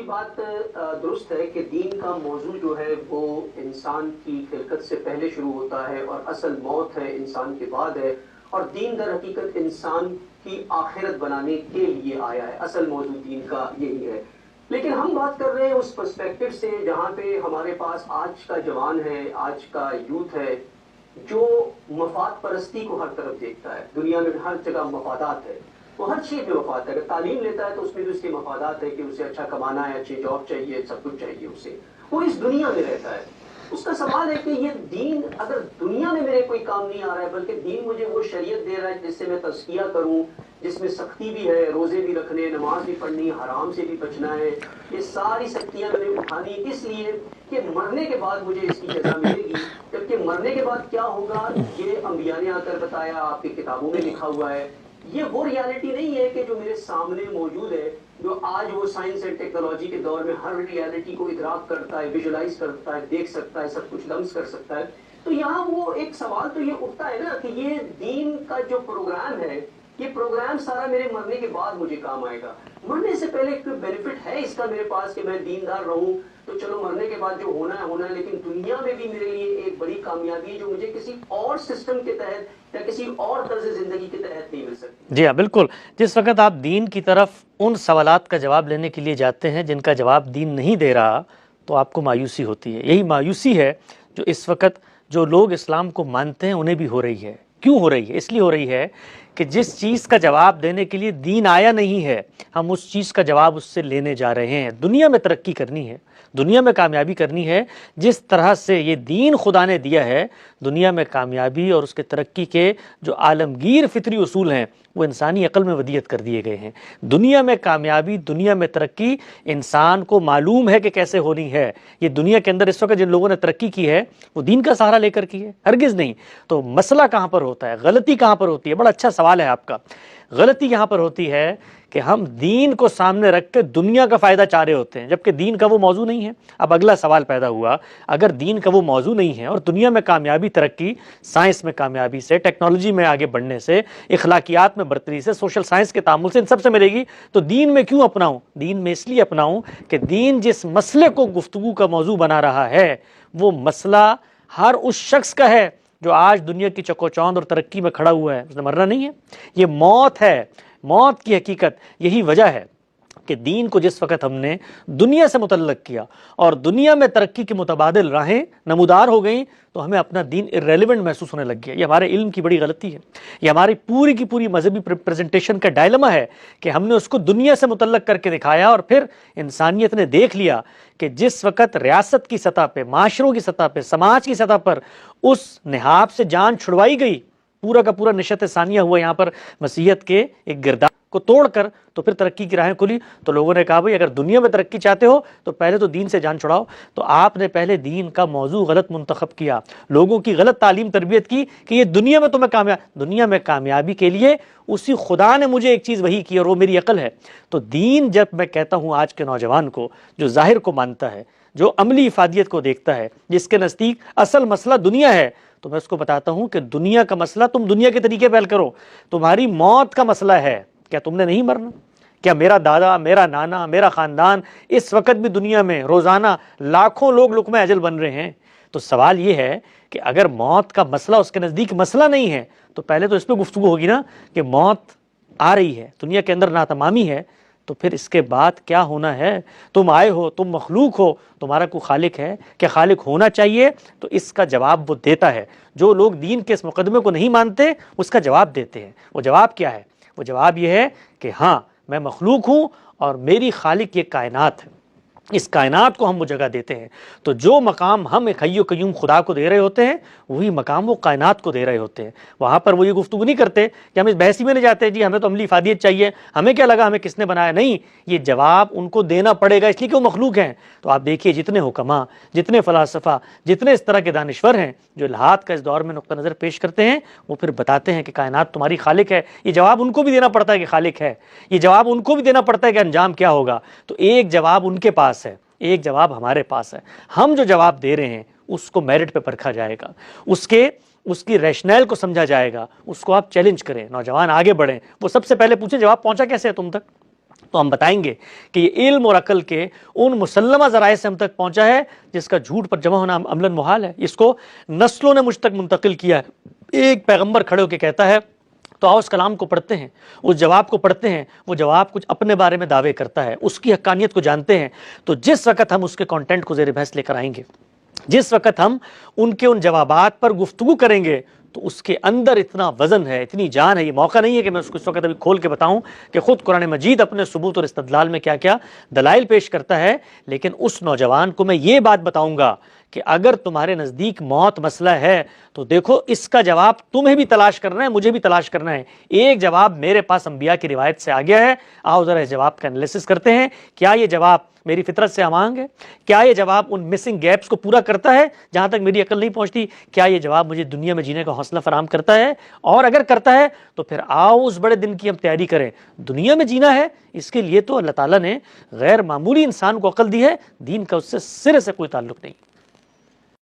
کی بات درست ہے کہ دین کا موضوع جو ہے وہ انسان کی خلقت سے پہلے شروع ہوتا ہے اور اصل موت ہے انسان کے بعد ہے، اور دین در حقیقت انسان کی آخرت بنانے کے لیے آیا ہے، اصل موضوع دین کا یہی ہے۔ لیکن ہم بات کر رہے ہیں اس پرسپیکٹو سے جہاں پہ ہمارے پاس آج کا جوان ہے، آج کا یوتھ ہے، جو مفاد پرستی کو ہر طرف دیکھتا ہے۔ دنیا میں ہر جگہ مفادات ہے، وہ ہر چیز میں مفاد ہے۔ اگر تعلیم لیتا ہے تو اس میں بھی اس کے مفادات ہے کہ اسے اچھا کمانا ہے، اچھی جاب چاہیے، سب کچھ چاہیے اسے، وہ اس دنیا میں رہتا ہے۔ اس کا سوال ہے کہ یہ دین اگر دنیا میں میرے کوئی کام نہیں آ رہا ہے، بلکہ دین مجھے وہ شریعت دے رہا ہے جس سے میں تزکیہ کروں، جس میں سختی بھی ہے، روزے بھی رکھنے، نماز بھی پڑھنی، حرام سے بھی بچنا ہے، یہ ساری سختیاں میں نے اٹھانی اس لیے کہ مرنے کے بعد مجھے اس کی جزا ملے گی۔ جبکہ مرنے کے بعد کیا ہوگا یہ انبیاء نے آ کر بتایا، آپ کی کتابوں میں لکھا ہوا ہے۔ یہ وہ ریالٹی نہیں ہے کہ جو میرے سامنے موجود ہے، جو آج وہ سائنس اینڈ ٹیکنالوجی کے دور میں ہر ریالٹی کو ادراک کرتا ہے، ویژولائز کرتا ہے، دیکھ سکتا ہے، سب کچھ لمس کر سکتا ہے۔ تو یہاں وہ ایک سوال تو یہ اٹھتا ہے نا کہ یہ دین کا جو پروگرام ہے، یہ پروگرام سارا میرے مرنے کے بعد مجھے کام آئے گا۔ مرنے سے پہلے ایک بینیفٹ ہے اس کا میرے پاس کہ میں دیندار رہوں، تو چلو مرنے کے بعد جو ہونا ہے ہونا ہے، لیکن دنیا میں بھی میرے لیے ایک بڑی کامیابی ہے جو مجھے کسی اور سسٹم کے تحت یا کسی اور طرز زندگی کے تحت نہیں مل سکتی۔ جی ہاں بالکل، جس وقت آپ دین کی طرف ان سوالات کا جواب لینے کے لیے جاتے ہیں جن کا جواب دین نہیں دے رہا، تو آپ کو مایوسی ہوتی ہے۔ یہی مایوسی ہے جو اس وقت جو لوگ اسلام کو مانتے ہیں انہیں بھی ہو رہی ہے۔ کیوں ہو رہی ہے؟ اس لیے ہو رہی ہے کہ جس چیز کا جواب دینے کے لیے دین آیا نہیں ہے، ہم اس چیز کا جواب اس سے لینے جا رہے ہیں۔ دنیا میں ترقی کرنی ہے، دنیا میں کامیابی کرنی ہے، جس طرح سے یہ دین خدا نے دیا ہے، دنیا میں کامیابی اور اس کے ترقی کے جو عالمگیر فطری اصول ہیں وہ انسانی عقل میں ودیت کر دیے گئے ہیں۔ دنیا میں کامیابی، دنیا میں ترقی انسان کو معلوم ہے کہ کیسے ہونی ہے۔ یہ دنیا کے اندر اس وقت جن لوگوں نے ترقی کی ہے وہ دین کا سہارا لے کر کی ہے؟ ہرگز نہیں۔ تو مسئلہ کہاں پر ہوتا ہے؟ غلطی کہاں پر ہوتی ہے؟ بڑا اچھا سوال ہے آپ کا۔ غلطی یہاں پر ہوتی ہے کہ ہم دین کو سامنے رکھ کے دنیا کا فائدہ چاہ رہے ہوتے ہیں، جبکہ دین کا وہ موضوع نہیں ہے۔ اب اگلا سوال پیدا ہوا، اگر دین کا وہ موضوع نہیں ہے اور دنیا میں کامیابی، ترقی، سائنس میں کامیابی سے، ٹیکنالوجی میں آگے بڑھنے سے، اخلاقیات میں برتری سے، سوشل سائنس کے تعامل سے، ان سب سے ملے گی، تو دین میں کیوں اپناؤں؟ دین میں اس لیے اپناؤں کہ دین جس مسئلے کو گفتگو کا موضوع بنا رہا ہے وہ مسئلہ ہر اس شخص کا ہے جو آج دنیا کی چکوچوند اور ترقی میں کھڑا ہوا ہے۔ اس نے مرنا نہیں ہے، یہ موت ہے، موت کی حقیقت۔ یہی وجہ ہے کہ دین کو جس وقت ہم نے دنیا سے متعلق کیا اور دنیا میں ترقی کی متبادل راہیں نمودار ہو گئیں، تو ہمیں اپنا دین irrelevant محسوس ہونے لگ گیا۔ یہ ہمارے علم کی بڑی غلطی ہے، یہ ہماری پوری کی پوری مذہبی پریزنٹیشن کا ڈائلما ہے کہ ہم نے اس کو دنیا سے متعلق کر کے دکھایا، اور پھر انسانیت نے دیکھ لیا کہ جس وقت ریاست کی سطح پہ، معاشروں کی سطح پہ، سماج کی سطح پر اس نہاد سے جان چھڑوائی گئی، پورا کا پورا نشت ثانیہ ہوا یہاں پر مسیحیت کے ایک گرداب کو توڑ کر، تو پھر ترقی کی راہیں کھلی۔ تو لوگوں نے کہا بھئی اگر دنیا میں ترقی چاہتے ہو تو پہلے تو دین سے جان چھڑاؤ۔ تو آپ نے پہلے دین کا موضوع غلط منتخب کیا، لوگوں کی غلط تعلیم تربیت کی کہ یہ دنیا میں تمہیں دنیا میں کامیابی کے لیے اسی خدا نے مجھے ایک چیز وحی کی اور وہ میری عقل ہے۔ تو دین جب میں کہتا ہوں آج کے نوجوان کو جو ظاہر کو مانتا ہے، جو عملی افادیت کو دیکھتا ہے، جس کے نزدیک اصل مسئلہ دنیا ہے، تو میں اس کو بتاتا ہوں کہ دنیا کا مسئلہ تم دنیا کے طریقے پہ حل کرو۔ تمہاری موت کا مسئلہ ہے، کیا تم نے نہیں مرنا؟ کیا میرا دادا، میرا نانا، میرا خاندان اس وقت بھی دنیا میں روزانہ لاکھوں لوگ لقمہ اجل بن رہے ہیں؟ تو سوال یہ ہے کہ اگر موت کا مسئلہ اس کے نزدیک مسئلہ نہیں ہے تو پہلے تو اس پہ گفتگو ہوگی نا کہ موت آ رہی ہے، دنیا کے اندر ناتمامی ہے، تو پھر اس کے بعد کیا ہونا ہے؟ تم آئے ہو، تم مخلوق ہو، تمہارا کوئی خالق ہے؟ کہ خالق ہونا چاہیے؟ تو اس کا جواب وہ دیتا ہے۔ جو لوگ دین کے اس مقدمے کو نہیں مانتے اس کا جواب دیتے ہیں۔ وہ جواب کیا ہے؟ وہ جواب یہ ہے کہ ہاں میں مخلوق ہوں اور میری خالق یہ کائنات ہے، اس کائنات کو ہم وہ جگہ دیتے ہیں۔ تو جو مقام ہم ایک حی و قیوم خدا کو دے رہے ہوتے ہیں وہی مقام وہ کائنات کو دے رہے ہوتے ہیں۔ وہاں پر وہ یہ گفتگو نہیں کرتے کہ ہم اس بحثی میں نہیں جاتے جی ہمیں تو عملی افادیت چاہیے، ہمیں کیا لگا ہمیں کس نے بنایا۔ نہیں، یہ جواب ان کو دینا پڑے گا اس لیے کہ وہ مخلوق ہیں۔ تو آپ دیکھیے جتنے حکماء، جتنے فلاسفہ، جتنے اس طرح کے دانشور ہیں جو الحاد کا اس دور میں نقطہ نظر پیش کرتے ہیں، وہ پھر بتاتے ہیں کہ کائنات تمہاری خالق ہے۔ یہ جواب ان کو بھی دینا پڑتا ہے کہ خالق ہے، یہ جواب ان کو بھی دینا پڑتا ہے کہ انجام کیا ہوگا۔ تو ایک جواب ان کے پاس ہے، ایک جواب ہمارے پاس ہے۔ ہم جو جواب دے رہے ہیں اس کو میرٹ پہ پرکھا جائے گا، اس کی ریشنل کو سمجھا جائے گا، اس کو آپ چیلنج کریں، نوجوان آگے بڑھیں، وہ سب سے پہلے پوچھیں جواب پہنچا کیسے ہے تم تک؟ تو ہم بتائیں گے کہ یہ علم اور عقل کے ان مسلمہ ذرائع سے ہم تک پہنچا ہے جس کا جھوٹ پر جمع ہونا عملاً محال ہے. اس کو نسلوں نے مجھ تک منتقل کیا ہے. ایک پیغمبر کھڑے ہو کے کہتا ہے تو آؤ اس کلام کو پڑھتے ہیں, اس جواب کو پڑھتے ہیں. وہ جواب کچھ اپنے بارے میں دعوے کرتا ہے, اس کی حقانیت کو جانتے ہیں. تو جس وقت ہم اس کے کانٹینٹ کو زیر بحث لے کر آئیں گے, جس وقت ہم ان کے ان جوابات پر گفتگو کریں گے, تو اس کے اندر اتنا وزن ہے, اتنی جان ہے. یہ موقع نہیں ہے کہ میں اس وقت ابھی کھول کے بتاؤں کہ خود قرآن مجید اپنے ثبوت اور استدلال میں کیا کیا دلائل پیش کرتا ہے. لیکن اس نوجوان کو میں یہ بات بتاؤں گا کہ اگر تمہارے نزدیک موت مسئلہ ہے تو دیکھو اس کا جواب تمہیں بھی تلاش کرنا ہے, مجھے بھی تلاش کرنا ہے. ایک جواب میرے پاس انبیاء کی روایت سے آ گیا ہے, آؤ ذرا اس جواب کا انالیسس کرتے ہیں. کیا یہ جواب میری فطرت سے ہمانگ ہے؟ کیا یہ جواب ان مسنگ گیپس کو پورا کرتا ہے جہاں تک میری عقل نہیں پہنچتی؟ کیا یہ جواب مجھے دنیا میں جینے کا حوصلہ فراہم کرتا ہے؟ اور اگر کرتا ہے تو پھر آؤ اس بڑے دن کی ہم تیاری کریں. دنیا میں جینا ہے, اس کے لیے تو اللہ تعالیٰ نے غیر معمولی انسان کو عقل دی ہے, دین کا اس سے سرے سے کوئی تعلق نہیں.